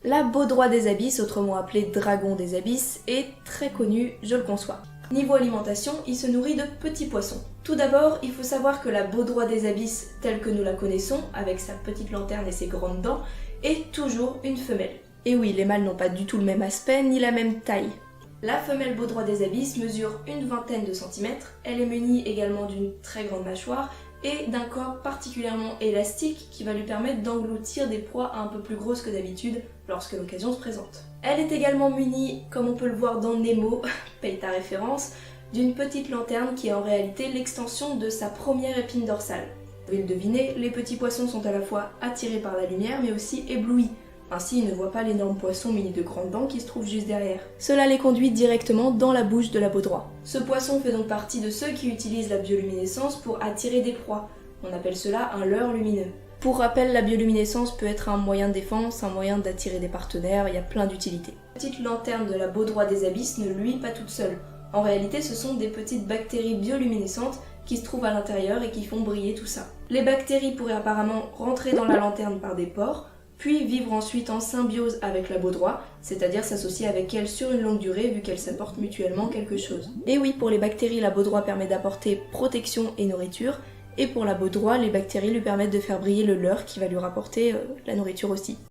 La baudroie des abysses, autrement appelée dragon des abysses, est très connue, je le conçois. Niveau alimentation, il se nourrit de petits poissons. Tout d'abord, il faut savoir que la baudroie des abysses, telle que nous la connaissons, avec sa petite lanterne et ses grandes dents, est toujours une femelle. Et oui, les mâles n'ont pas du tout le même aspect, ni la même taille. La femelle baudroie des abysses mesure une vingtaine de centimètres, elle est munie également d'une très grande mâchoire et d'un corps particulièrement élastique qui va lui permettre d'engloutir des proies un peu plus grosses que d'habitude lorsque l'occasion se présente. Elle est également munie, comme on peut le voir dans Nemo, paye ta référence, d'une petite lanterne qui est en réalité l'extension de sa première épine dorsale. Vous pouvez le deviner, les petits poissons sont à la fois attirés par la lumière mais aussi éblouis. Ainsi, ils ne voient pas l'énorme poisson muni de grandes dents qui se trouve juste derrière. Cela les conduit directement dans la bouche de la baudroie. Ce poisson fait donc partie de ceux qui utilisent la bioluminescence pour attirer des proies. On appelle cela un leurre lumineux. Pour rappel, la bioluminescence peut être un moyen de défense, un moyen d'attirer des partenaires, il y a plein d'utilités. La petite lanterne de la baudroie des abysses ne luit pas toute seule. En réalité, ce sont des petites bactéries bioluminescentes qui se trouvent à l'intérieur et qui font briller tout ça. Les bactéries pourraient apparemment rentrer dans la lanterne par des pores, puis vivre ensuite en symbiose avec la baudroie, c'est-à-dire s'associer avec elle sur une longue durée vu qu'elles s'apportent mutuellement quelque chose. Et oui, pour les bactéries, la baudroie permet d'apporter protection et nourriture, et pour la baudroie, les bactéries lui permettent de faire briller le leurre qui va lui rapporter la nourriture aussi.